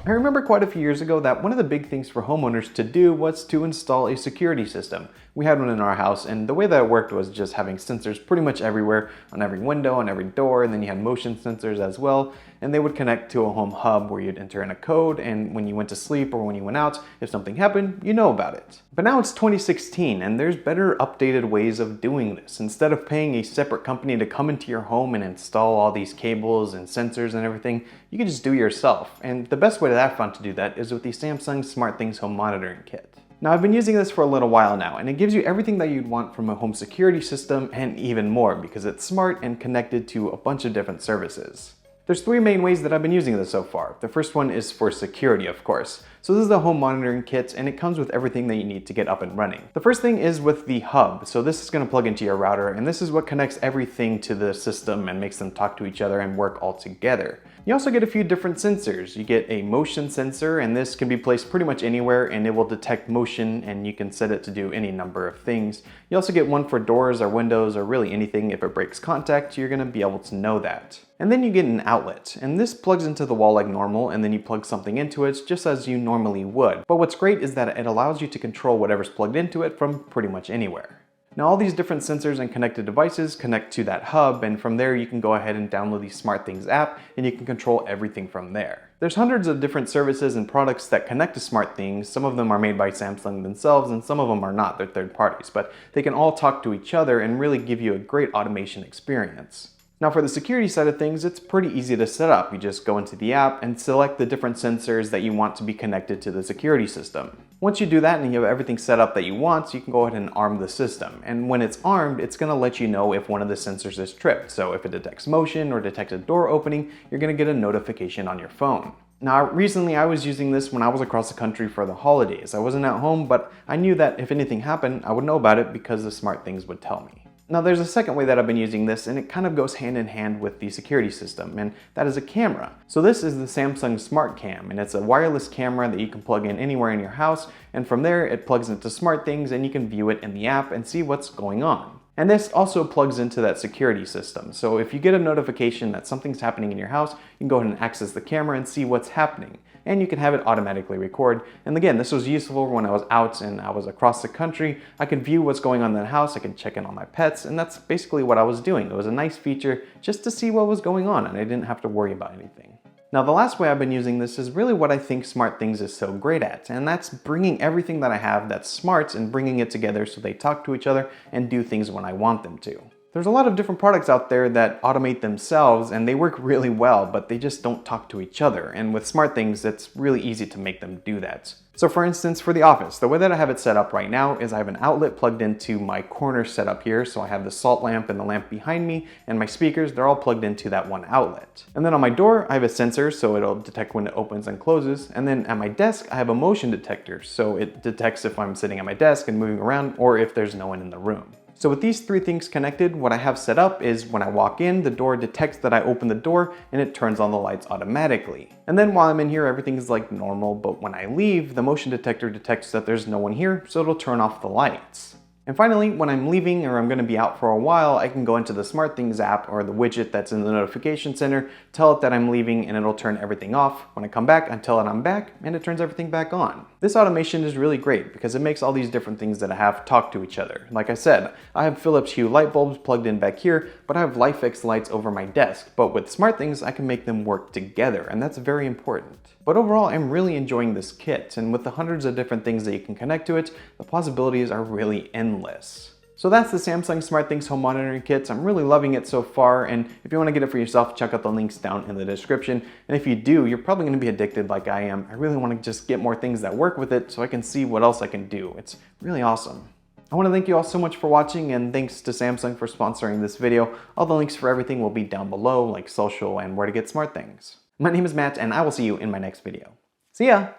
I remember quite a few years ago that one of the big things for homeowners to do was to install a security system. We had one in our house, and the way that it worked was just having sensors pretty much everywhere, on every window, on every door, and then you had motion sensors as well, and they would connect to a home hub where you'd enter in a code, and when you went to sleep or when you went out, if something happened, you know about it. But now it's 2016, and there's better updated ways of doing this. Instead of paying a separate company to come into your home and install all these cables and sensors and everything, you can just do it yourself. And the best way that I've found to do that is with the Samsung SmartThings home monitoring kit. Now, I've been using this for a little while now, and it gives you everything that you'd want from a home security system and even more because it's smart and connected to a bunch of different services. There's three main ways that I've been using this so far. The first one is for security, of course. So this is the home monitoring kit, and it comes with everything that you need to get up and running. The first thing is with the hub. So this is going to plug into your router, and this is what connects everything to the system and makes them talk to each other and work all together. You also get a few different sensors. You get a motion sensor, and this can be placed pretty much anywhere, and it will detect motion, and you can set it to do any number of things. You also get one for doors or windows or really anything. If it breaks contact, you're going to be able to know that. And then you get an outlet, and this plugs into the wall like normal, and then you plug something into it just as you normally would. But what's great is that it allows you to control whatever's plugged into it from pretty much anywhere. Now all these different sensors and connected devices connect to that hub, and from there you can go ahead and download the SmartThings app and you can control everything from there. There's hundreds of different services and products that connect to SmartThings. Some of them are made by Samsung themselves and some of them are not, they're third parties, but they can all talk to each other and really give you a great automation experience. Now for the security side of things, it's pretty easy to set up. You just go into the app and select the different sensors that you want to be connected to the security system. Once you do that and you have everything set up that you want, you can go ahead and arm the system. And when it's armed, it's going to let you know if one of the sensors is tripped. So if it detects motion or detects a door opening, you're going to get a notification on your phone. Now, recently I was using this when I was across the country for the holidays. I wasn't at home, but I knew that if anything happened, I would know about it because the SmartThings would tell me. Now there's a second way that I've been using this, and it kind of goes hand in hand with the security system, and that is a camera. So this is the Samsung Smart Cam, and it's a wireless camera that you can plug in anywhere in your house, and from there it plugs into SmartThings and you can view it in the app and see what's going on. And this also plugs into that security system. So if you get a notification that something's happening in your house, you can go ahead and access the camera and see what's happening. And you can have it automatically record. And again, this was useful when I was out and I was across the country. I could view what's going on in the house, I could check in on my pets, and that's basically what I was doing. It was a nice feature just to see what was going on, and I didn't have to worry about anything. Now the last way I've been using this is really what I think SmartThings is so great at, and that's bringing everything that I have that's smart and bringing it together so they talk to each other and do things when I want them to. There's a lot of different products out there that automate themselves and they work really well, but they just don't talk to each other. And with SmartThings, it's really easy to make them do that. So for instance, for the office, the way that I have it set up right now is I have an outlet plugged into my corner setup here. So I have the salt lamp and the lamp behind me and my speakers, they're all plugged into that one outlet. And then on my door, I have a sensor, so it'll detect when it opens and closes. And then at my desk, I have a motion detector. So it detects if I'm sitting at my desk and moving around or if there's no one in the room. So with these three things connected, what I have set up is when I walk in, the door detects that I open the door and it turns on the lights automatically. And then while I'm in here, everything is like normal, but when I leave, the motion detector detects that there's no one here, so it'll turn off the lights. And finally, when I'm leaving or I'm going to be out for a while, I can go into the SmartThings app or the widget that's in the notification center, tell it that I'm leaving and it'll turn everything off. When I come back, I tell it I'm back and it turns everything back on. This automation is really great because it makes all these different things that I have talk to each other. Like I said, I have Philips Hue light bulbs plugged in back here, but I have LIFX lights over my desk. But with SmartThings, I can make them work together, and that's very important. But overall, I'm really enjoying this kit, and with the hundreds of different things that you can connect to it, the possibilities are really endless. So that's the Samsung SmartThings home monitoring kit. I'm really loving it so far, and if you want to get it for yourself, check out the links down in the description. And if you do, you're probably going to be addicted like I am. I really want to just get more things that work with it so I can see what else I can do. It's really awesome. I want to thank you all so much for watching, and thanks to Samsung for sponsoring this video. All the links for everything will be down below, like social and where to get SmartThings. My name is Matt, and I will see you in my next video. See ya!